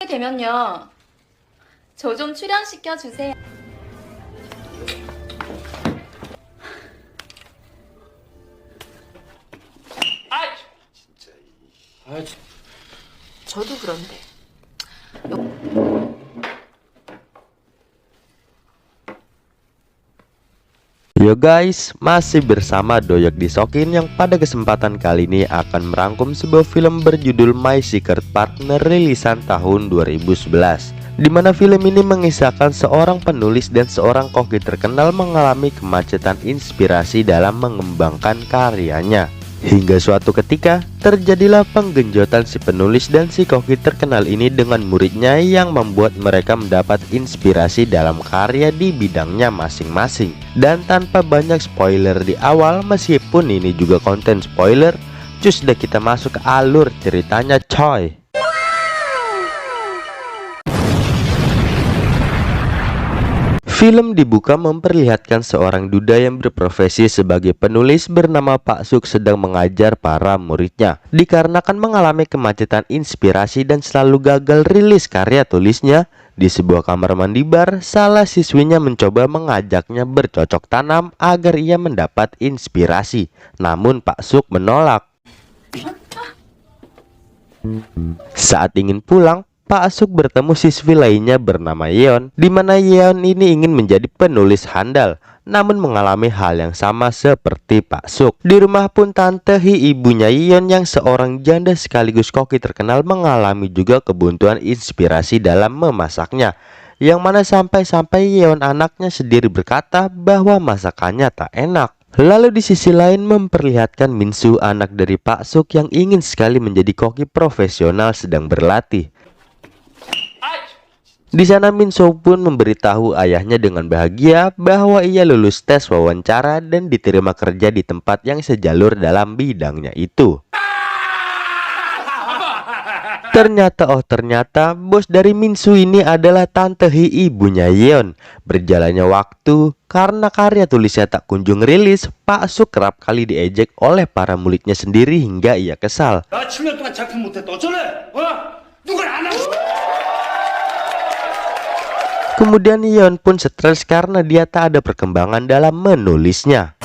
되면요. 저 좀 출연시켜 주세요. 저도 그런데. Yo guys, masih bersama Doyok Disokin yang pada kesempatan kali ini akan merangkum sebuah film berjudul My Secret Partner rilisan tahun 2011, di mana film ini mengisahkan seorang penulis dan seorang koki terkenal mengalami kemacetan inspirasi dalam mengembangkan karyanya. Hingga suatu ketika terjadilah penggenjotan si penulis dan si koki terkenal ini dengan muridnya yang membuat mereka mendapat inspirasi dalam karya di bidangnya masing-masing. Dan tanpa banyak spoiler di awal, meskipun ini juga konten spoiler, cus deh kita masuk ke alur ceritanya coy. Film dibuka memperlihatkan seorang duda yang berprofesi sebagai penulis bernama Pak Suk sedang mengajar para muridnya. Dikarenakan mengalami kemacetan inspirasi dan selalu gagal rilis karya tulisnya, di sebuah kamar mandi bar, salah siswinya mencoba mengajaknya bercocok tanam agar ia mendapat inspirasi. Namun Pak Suk menolak. Saat ingin pulang, Pak Suk bertemu siswi lainnya bernama Yeon, di mana Yeon ini ingin menjadi penulis handal, namun mengalami hal yang sama seperti Pak Suk. Di rumah pun Tante Hi, ibunya Yeon yang seorang janda sekaligus koki terkenal, mengalami juga kebuntuan inspirasi dalam memasaknya, yang mana sampai-sampai Yeon anaknya sendiri berkata bahwa masakannya tak enak. Lalu di sisi lain memperlihatkan Minsu, anak dari Pak Suk yang ingin sekali menjadi koki profesional, sedang berlatih. Di sana Minso pun memberitahu ayahnya dengan bahagia bahwa ia lulus tes wawancara dan diterima kerja di tempat yang sejalur dalam bidangnya itu. Ternyata bos dari Minsu ini adalah Tante Hi, ibunya Yeon. Berjalannya waktu, karena karya tulisnya tak kunjung rilis, Pak Suk kerap kali diejek oleh para muridnya sendiri hingga ia kesal. Kemudian Yeon pun stres karena dia tak ada perkembangan dalam menulisnya.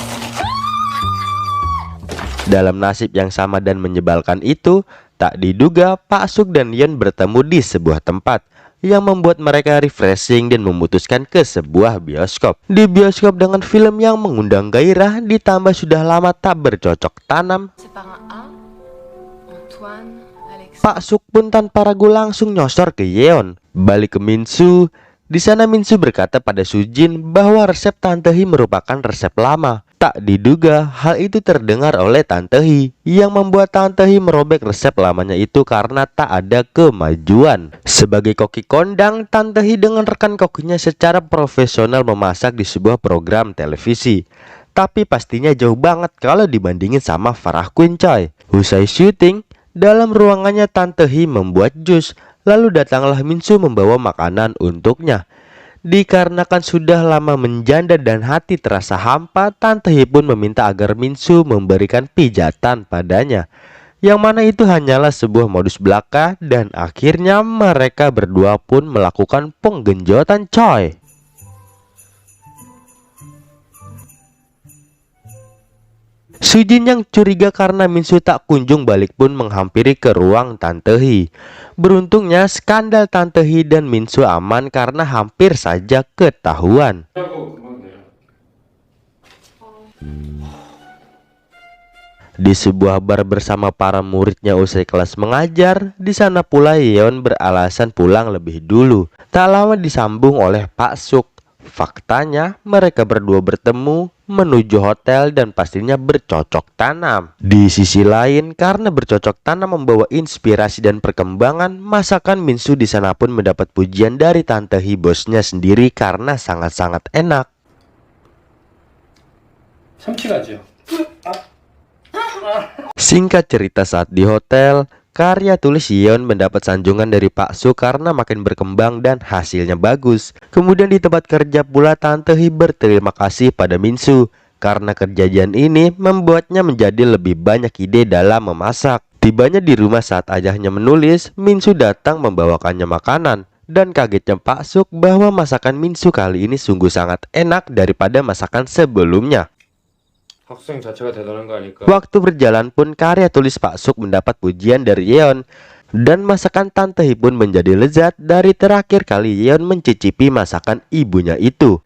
Dalam nasib yang sama dan menyebalkan itu, tak diduga Pak Suk dan Yeon bertemu di sebuah tempat yang membuat mereka refreshing dan memutuskan ke sebuah bioskop. Di bioskop dengan film yang mengundang gairah, ditambah sudah lama tak bercocok tanam, Pak Suk pun tanpa ragu langsung nyosor ke Yeon. Balik ke Minsu. Di sana Minsu berkata pada Sujin bahwa resep Tante Hi merupakan resep lama. Tak diduga hal itu terdengar oleh Tante Hi, yang membuat Tante Hi merobek resep lamanya itu karena tak ada kemajuan. Sebagai koki kondang, Tante Hi dengan rekan kokinya secara profesional memasak di sebuah program televisi. Tapi pastinya jauh banget kalau dibandingin sama Farah Queen coy. Usai syuting, dalam ruangannya Tante Hi membuat jus. Lalu datanglah Minsu membawa makanan untuknya. Dikarenakan sudah lama menjanda dan hati terasa hampa, Tante Hi pun meminta agar Minsu memberikan pijatan padanya, yang mana itu hanyalah sebuah modus belaka, dan akhirnya mereka berdua pun melakukan penggenjotan coy. Sujin yang curiga karena Minsu tak kunjung balik pun menghampiri ke ruang Tante Hi. Beruntungnya skandal Tante Hi dan Minsu aman karena hampir saja ketahuan. Di sebuah bar bersama para muridnya usai kelas mengajar, di sana pula Yeon beralasan pulang lebih dulu. Tak lama disambung oleh Pak Suk. Faktanya mereka berdua bertemu, menuju hotel dan pastinya bercocok tanam. Di sisi lain, karena bercocok tanam membawa inspirasi dan perkembangan, masakan Minsu di sana pun mendapat pujian dari Tante Hi, bosnya sendiri, karena sangat-sangat enak. Singkat cerita, saat di hotel, karya tulis Yeon mendapat sanjungan dari Pak Suk karena makin berkembang dan hasilnya bagus. Kemudian di tempat kerja pula Tante Hi berterima kasih pada Minsu karena kejadian ini membuatnya menjadi lebih banyak ide dalam memasak. Tibanya di rumah saat ayahnya menulis, Minsu datang membawakannya makanan. Dan kagetnya Pak Suk bahwa masakan Minsu kali ini sungguh sangat enak daripada masakan sebelumnya. 학생 자체가 대단한 거 아닐까? Waktu berjalan pun karya tulis Pak Suk mendapat pujian dari Yeon. Dan masakan Tante Hee pun menjadi lezat dari terakhir kali Yeon mencicipi masakan ibunya itu.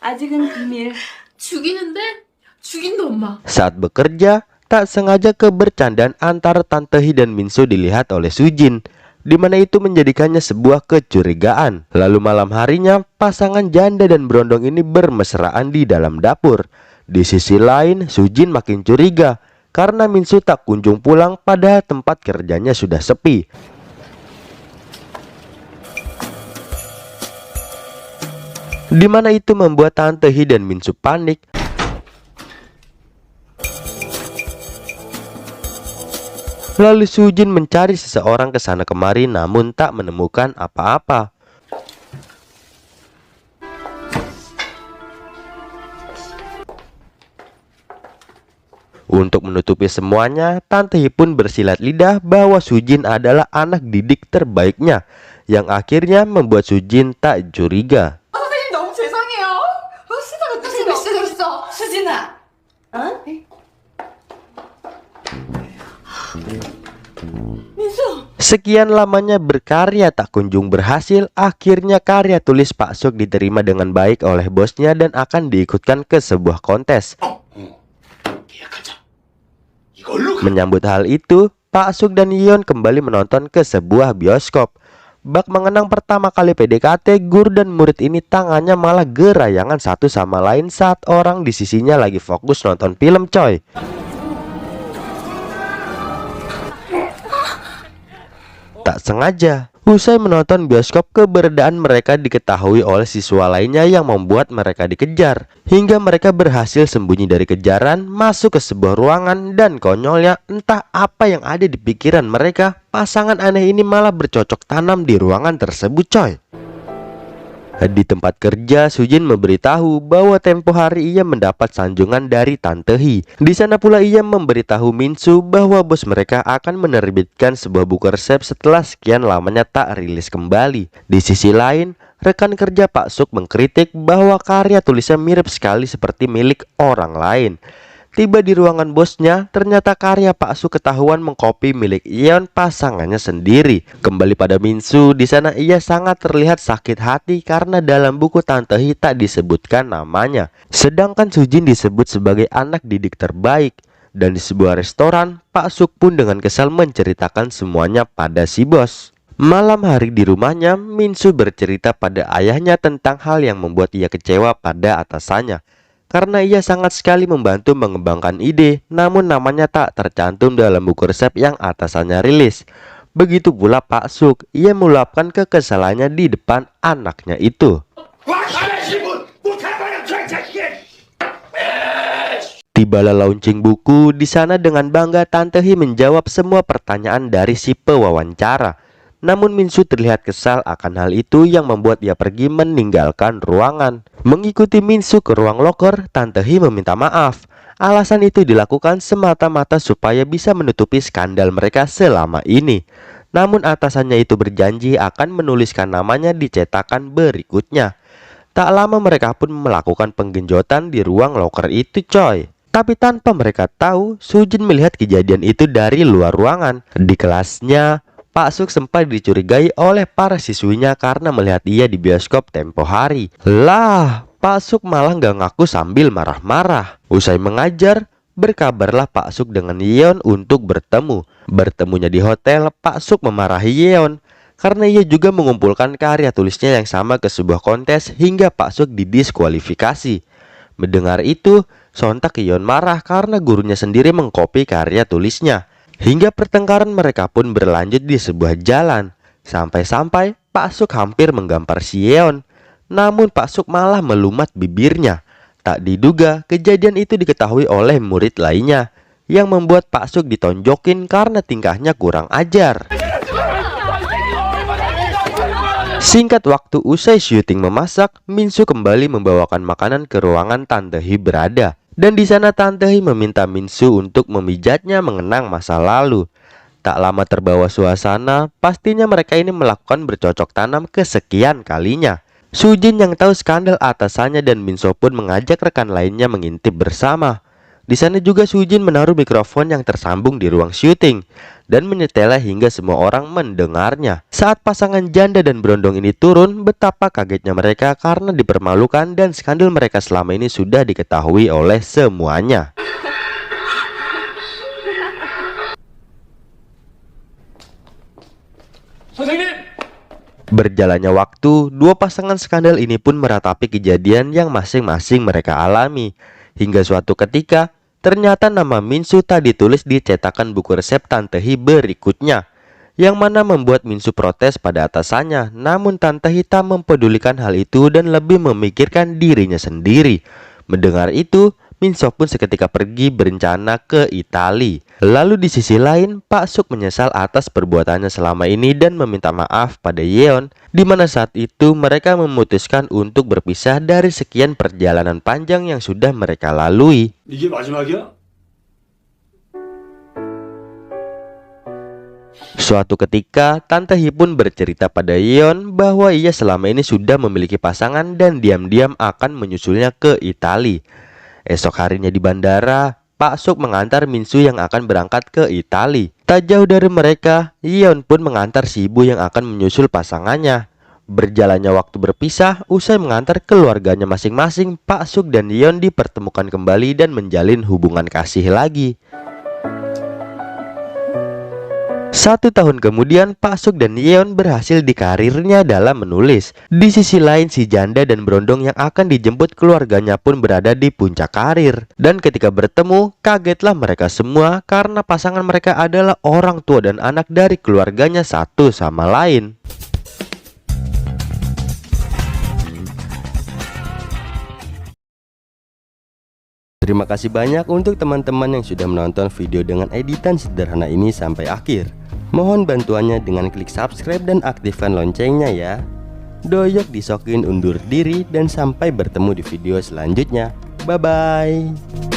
아직은 비밀. 죽이는데? 죽인다, 엄마. Saat bekerja, tak sengaja kebercandaan antara Tante Hee dan Minsu dilihat oleh Sujin, di mana itu menjadikannya sebuah kecurigaan. Lalu malam harinya, pasangan janda dan berondong ini bermesraan di dalam dapur. Di sisi lain, Sujin makin curiga karena Minsu tak kunjung pulang padahal tempat kerjanya sudah sepi. Di mana itu membuat Tante Hee dan Minsu panik. Lalu Sujin mencari seseorang ke sana kemari namun tak menemukan apa-apa. Untuk menutupi semuanya, Tante Hee pun bersilat lidah bahwa Sujin adalah anak didik terbaiknya, yang akhirnya membuat Sujin tak curiga. 선생님 너무 죄송해요. 시작을 시작했어. 수진아. 어? 민수. Sekian lamanya berkarya tak kunjung berhasil, akhirnya karya tulis Pak Suk diterima dengan baik oleh bosnya dan akan diikutkan ke sebuah kontes. Menyambut hal itu, Pak Suk dan Yeon kembali menonton ke sebuah bioskop. Bak mengenang pertama kali PDKT, guru dan murid ini tangannya malah gerayangan satu sama lain saat orang di sisinya lagi fokus nonton film coy. Tak sengaja, usai menonton bioskop, keberadaan mereka diketahui oleh siswa lainnya yang membuat mereka dikejar. Hingga mereka berhasil sembunyi dari kejaran, masuk ke sebuah ruangan, dan konyolnya entah apa yang ada di pikiran mereka, pasangan aneh ini malah bercocok tanam di ruangan tersebut coy. Di tempat kerja, Sujin memberitahu bahwa tempo hari ia mendapat sanjungan dari Tante Hee. Di sana pula ia memberitahu Minsu bahwa bos mereka akan menerbitkan sebuah buku resep setelah sekian lamanya tak rilis kembali. Di sisi lain, rekan kerja Pak Suk mengkritik bahwa karya tulisnya mirip sekali seperti milik orang lain. Tiba di ruangan bosnya, ternyata karya Pak Suk ketahuan mengkopi milik Yeon, pasangannya sendiri. Kembali pada Minsu, di sana ia sangat terlihat sakit hati karena dalam buku Tante Hee tak disebutkan namanya. Sedangkan Sujin disebut sebagai anak didik terbaik. Dan di sebuah restoran, Pak Suk pun dengan kesal menceritakan semuanya pada si bos. Malam hari di rumahnya, Minsu bercerita pada ayahnya tentang hal yang membuat ia kecewa pada atasannya. Karena ia sangat sekali membantu mengembangkan ide, namun namanya tak tercantum dalam buku resep yang atasannya rilis. Begitu pula Pak Suk, ia meluapkan kekesalannya di depan anaknya itu. Tibalah launching buku, di sana dengan bangga Tante Hee menjawab semua pertanyaan dari si pewawancara. Namun Minsu terlihat kesal akan hal itu yang membuat ia pergi meninggalkan ruangan. Mengikuti Minsu ke ruang loker, Tante Hee meminta maaf. Alasan itu dilakukan semata-mata supaya bisa menutupi skandal mereka selama ini. Namun atasannya itu berjanji akan menuliskan namanya di cetakan berikutnya. Tak lama mereka pun melakukan penggenjotan di ruang loker itu coy. Tapi tanpa mereka tahu, Sujin melihat kejadian itu dari luar ruangan. Di kelasnya, Pak Suk sempat dicurigai oleh para siswinya karena melihat ia di bioskop tempo hari. Lah, Pak Suk malah gak ngaku sambil marah-marah. Usai mengajar, berkabarlah Pak Suk dengan Yeon untuk bertemu. Bertemunya di hotel, Pak Suk memarahi Yeon karena ia juga mengumpulkan karya tulisnya yang sama ke sebuah kontes hingga Pak Suk didiskualifikasi. Mendengar itu, sontak Yeon marah karena gurunya sendiri mengkopi karya tulisnya. Hingga pertengkaran mereka pun berlanjut di sebuah jalan. Sampai-sampai Pak Suk hampir menggampar si Yeon. Namun Pak Suk malah melumat bibirnya. Tak diduga kejadian itu diketahui oleh murid lainnya, yang membuat Pak Suk ditonjokin karena tingkahnya kurang ajar. Singkat waktu usai syuting memasak, Minsu kembali membawakan makanan ke ruangan Tante Hee berada. Dan di sana Tante Hee meminta Minsu untuk memijatnya mengenang masa lalu. Tak lama terbawa suasana, pastinya mereka ini melakukan bercocok tanam kesekian kalinya. Sujin yang tahu skandal atasannya dan Minso pun mengajak rekan lainnya mengintip bersama. Di sana juga Sujin menaruh mikrofon yang tersambung di ruang syuting dan menyetela hingga semua orang mendengarnya. Saat pasangan janda dan berondong ini turun, betapa kagetnya mereka karena dipermalukan dan skandal mereka selama ini sudah diketahui oleh semuanya. Berjalannya waktu, dua pasangan skandal ini pun meratapi kejadian yang masing-masing mereka alami. Hingga suatu ketika, ternyata nama Minsu tak ditulis di cetakan buku resep Tante Hee berikutnya, yang mana membuat Minsu protes pada atasannya. Namun Tante Hee tak mempedulikan hal itu dan lebih memikirkan dirinya sendiri. Mendengar itu, Minso pun seketika pergi berencana ke Italia. Lalu di sisi lain, Pak Suk menyesal atas perbuatannya selama ini dan meminta maaf pada Yeon, di mana saat itu mereka memutuskan untuk berpisah dari sekian perjalanan panjang yang sudah mereka lalui. 이게 마지막이야? Suatu ketika, Tante Hee pun bercerita pada Yeon bahwa ia selama ini sudah memiliki pasangan dan diam-diam akan menyusulnya ke Italia. Esok harinya di bandara, Pak Suk mengantar Minsu yang akan berangkat ke Italia. Tak jauh dari mereka, Yeon pun mengantar si ibu yang akan menyusul pasangannya. Berjalannya waktu berpisah, usai mengantar keluarganya masing-masing, Pak Suk dan Yeon dipertemukan kembali dan menjalin hubungan kasih lagi. 1 tahun kemudian, Pak Suk dan Yeon berhasil di karirnya dalam menulis. Di sisi lain, si janda dan berondong yang akan dijemput keluarganya pun berada di puncak karir. Dan ketika bertemu, kagetlah mereka semua karena pasangan mereka adalah orang tua dan anak dari keluarganya satu sama lain. Terima kasih banyak untuk teman-teman yang sudah menonton video dengan editan sederhana ini sampai akhir. Mohon bantuannya dengan klik subscribe dan aktifkan loncengnya ya. Doyok disokin undur diri dan sampai bertemu di video selanjutnya. Bye-bye.